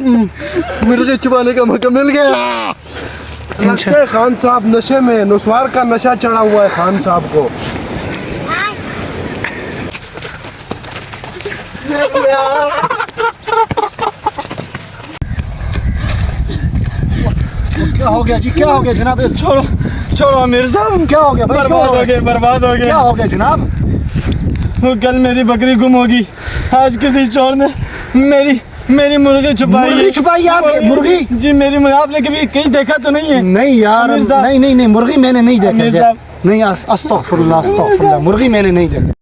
मुर्गे छुपाने का मौका मिल गया। लगता है खान साहब नशे में, नुस्वार का नशा चढ़ा हुआ है खान साहब को। क्या हो गया जी, क्या हो गया जनाब? छोड़ो छोड़ो अमीर साहब, क्या हो गया भाई? बर्बाद हो गए, बर्बाद हो गए। क्या हो गया जनाब? वो कल मेरी बकरी गुम होगी, आज किसी चोर ने मेरी मुर्गी छुपाई। मुर्गी छुपाई आपने? मुर्गी जी मेरी मुर्गी। आपने कभी कहीं देखा तो नहीं है? नहीं यार, नहीं मुर्गी मैंने नहीं देखा। नहीं, अस्तगफुरुल्लाह अस्तगफुरुल्लाह, मुर्गी मैंने नहीं देखा।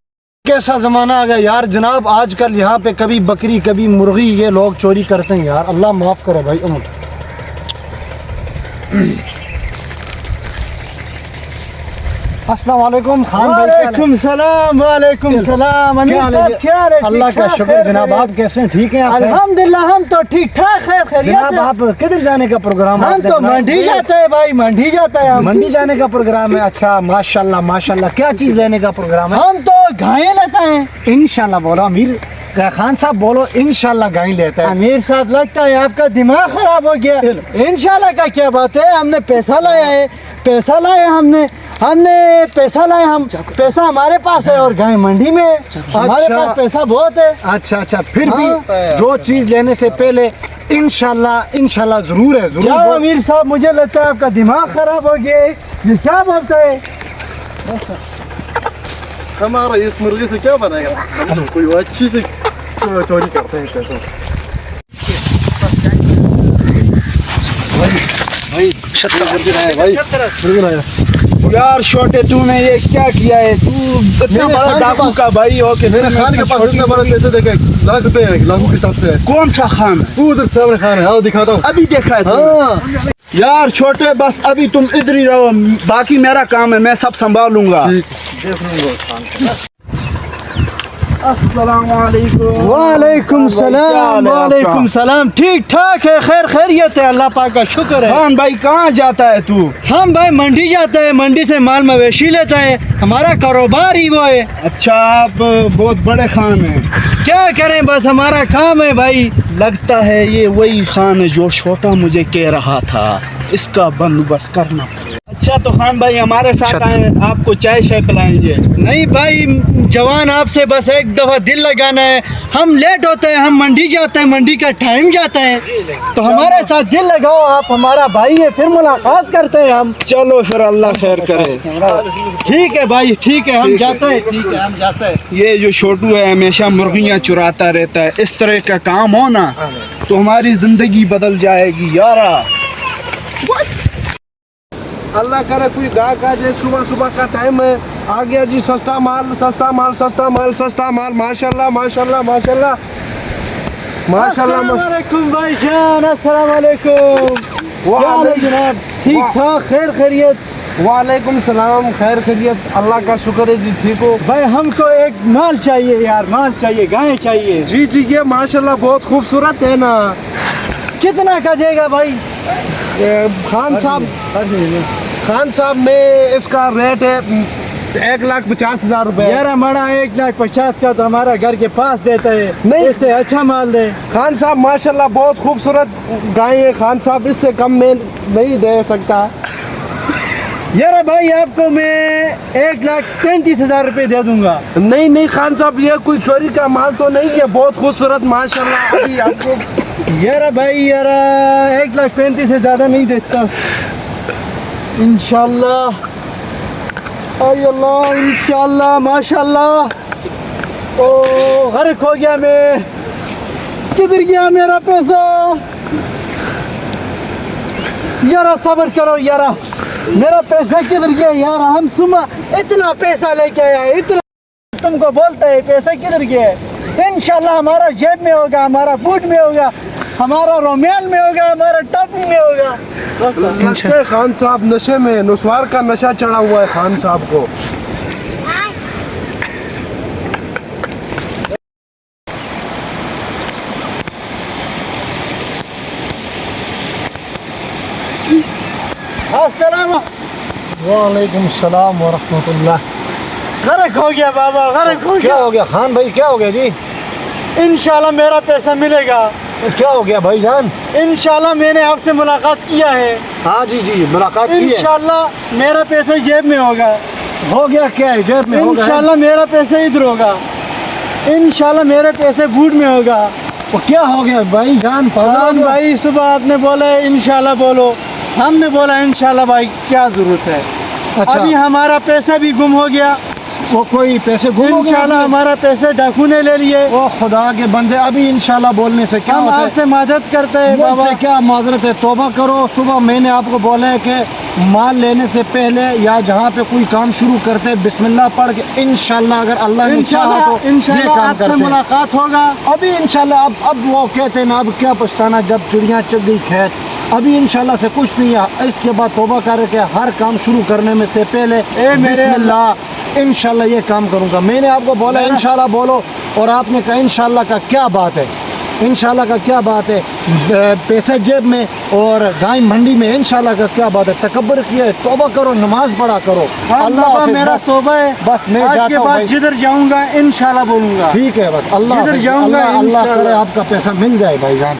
कैसा जमाना आ गया यार जनाब, आजकल यहाँ पे कभी बकरी कभी मुर्गी ये लोग चोरी करते हैं यार। अल्लाह माफ करे भाई। अस्सलाम वालेकुम खान भाई। वालेकुम सलाम, वालेकुम सलाम। अमीर साहब क्या हाल है? अल्लाह का शुक्र जनाब, आप कैसे हैं? ठीक हैं आप? अल्हम्दुलिल्लाह हम तो ठीक ठाक है। जनाब आप किधर जाने का प्रोग्राम? हम तो मंडी जाते हैं भाई, मंडी जाता है। मंडी जाने का प्रोग्राम है? अच्छा माशाल्लाह माशाल्लाह। क्या चीज लेने का प्रोग्राम है? हम तो गाय लेते हैं। इंशाल्लाह बोलो अमीर खान साहब, बोलो इंशाल्लाह गाय लेता है। अमीर साहब लगता है आपका दिमाग खराब हो गया। इंशाल्लाह का क्या बात है? हमने पैसा लाया है, पैसा लाया हमने पैसा लाया। हम पैसा हमारे पास है और गाय मंडी में है। हमारे पास पैसा बहुत है। अच्छा अच्छा, फिर भी जो चीज लेने से पहले इंशाल्लाह इंशाल्लाह जरूर है। क्या अमीर साहब, मुझे लगता है आपका दिमाग खराब हो गया है। ये क्या बोलते है? हमारा इस मुर्गी से क्या बनाएगा? कोई अच्छी से चोरी करते हैं पैसा। भाई यार छोटे, तूने ये क्या किया है? तू इतना बड़ा डाकू का भाई हो के मेरे खान के पास इतना बड़ा पैसे देखे, लाख रुपए है, लाखों के हिसाब से। कौन सा खान है? उधर सामने खान है, आओ दिखाता हूँ। अभी देखा है? हाँ यार छोटे, बस अभी तुम इधर ही रहो, बाकी मेरा काम है, मैं सब संभालूंगा। अस्सलाम वालेकुम। वालेकुम सलाम, वालेकुम सलाम। ठीक ठाक है, खैर खैरियत है, अल्लाह पाक का शुक्र है। खान भाई कहाँ जाता है तू? हम भाई मंडी जाते हैं, मंडी से माल मवेशी लेता है, हमारा कारोबार ही वो है। अच्छा, आप बहुत बड़े खान हैं। क्या करें, बस हमारा काम है भाई। लगता है ये वही खान है जो छोटा मुझे कह रहा था, इसका बंदोबस्त करना पड़ेगा। अच्छा तो खान भाई हमारे साथ आए, आपको चाय शाय पिलाएंगे। नहीं भाई जवान, आपसे बस एक दफा दिल लगाना है। हम लेट होते हैं, हम मंडी जाते हैं, मंडी का टाइम जाता है, तो हमारे साथ दिल लगाओ, आप हमारा भाई है, फिर मुलाकात करते हैं हम। चलो फिर, अल्लाह खैर करे। ठीक है भाई, ठीक है, हम जाते हैं। ठीक है, हम जाते हैं। ये जो छोटू है हमेशा मुर्गियाँ चुराता रहता है, इस तरह का काम हो ना तो हमारी जिंदगी बदल जाएगी यारा। अल्लाह करे कोई गाहक आ जाए, सुबह सुबह का टाइम है, आ गया जी सस्ता माल सस्ता माल सस्ता माल सस्ता माल। माशाल्लाह माशाल्लाह माशाल्लाह माशाल्लाह। अस्सलाम वालेकुम भाई जान, अस्सलाम वालेकुम। जनाब ठीक ठाक, खैर खैरियत? वालेकुम सलाम, खैर खैरियत, अल्लाह का शुक्र है जी, ठीक हो भाई? हमको एक माल चाहिए यार, माल चाहिए, गाय चाहिए। जी जी, ये माशाल्लाह बहुत खूबसूरत है ना। कितना का देगा भाई? खान साहब में इसका रेट है 1,50,000 रुपए। यार हमारा 1,50,000 का तो हमारा घर के पास देता है, नहीं इससे अच्छा माल दे। खान साहब माशाल्लाह बहुत खूबसूरत गाय है खान साहब, इससे कम में नहीं दे सकता। यार भाई आपको मैं 1,35,000 रुपए दे दूंगा। नहीं नहीं खान साहब, ये कोई चोरी का माल तो नहीं है, बहुत खूबसूरत माशाल्लाह। अभी आपको यार भाई यार 1,35,000 से ज़्यादा नहीं देता। इंशाल्लाह, अल्लाह इंशाल्लाह माशाल्लाह। ओ गर्क हो गया मैं, किधर गया मेरा पैसा? यारा सब्र करो यारा, मेरा पैसा किधर गया यार? हम सुबह इतना पैसा लेके आया, इतना तुमको बोलता है पैसा किधर गया? इंशाल्लाह हमारा जेब में होगा, हमारा बूट में होगा, हमारा रोमाल में होगा, हमारा टोपी में होगा। लगता है खान साहब नशे में, नुस्वार का नशा चढ़ा हुआ है खान साहब को। वालेकुम सलाम व रहमतुल्लाह। गर्क हो गया बाबा, गर्क हो क्या गया। हो गया खान भाई, क्या हो गया जी? इंशाल्लाह मेरा पैसा मिलेगा, क्या हो गया भाईजान? इंशाल्लाह मैंने आपसे मुलाकात किया है, हाँ जी जी, मुलाकात की है। इंशाल्लाह मेरा पैसा जेब में होगा, हो गया क्या है जेब में? होगा है? इंशाल्लाह मेरा पैसा इधर होगा, इंशाल्लाह मेरे पैसे बूट में होगा। वो क्या हो गया भाईजान? खान भाई सुबह आपने बोला है इंशाल्लाह बोलो, हमने बोला इंशाल्लाह भाई क्या जरूरत है। अच्छा। अभी हमारा पैसा भी गुम हो गया, वो कोई पैसे गुम हो गए इंशाल्लाह आपके? हमारा पैसे डाकू ने ले लिए। ओ खुदा के बंदे, अभी इंशाल्लाह बोलने से क्या हम होता है? आपसे मदद करते हैं बाबा। मुझसे क्या माजरत है, तौबा करो। सुबह मैंने आपको बोला है कि माल लेने से पहले या जहाँ पे कोई काम शुरू करते हैं बिस्मिल्लाह पढ़ के इंशाल्लाह अगर अल्लाह ने चाहा तो ये इंशाल्लाह काम आपसे करते हैं। मुलाकात होगा। अभी इंशाल्लाह अब वो कहते हैं ना, अब क्या पछताना जब चिड़िया चग गई खेत। अभी इंशाल्लाह से कुछ नहीं है, इसके बाद तौबा करके हर काम शुरू करने में से पहले मेरे बिस्मिल्लाह इंशाल्लाह ये काम करूँगा। मैंने आपको बोला इंशाल्लाह बोलो, और आपने कहा इंशाल्लाह का क्या बात है? इंशाल्लाह का क्या बात है? पैसे जेब में और गाय मंडी में, इंशाल्लाह का क्या बात है? तकब्बर किया है, तौबा करो, नमाज पढ़ा करो। अल्लाह हाफिज़, मेरा बस- तौबा है, बस मैं आज जाता के हूँ बाद भाई। जिधर जाऊंगा इंशाल्लाह बोलूंगा। ठीक है, बस अल्लाह जिधर हाफिज़, जाऊंगा अल्लाह करे इंशाल्लाह। आपका पैसा मिल जाए भाईजान।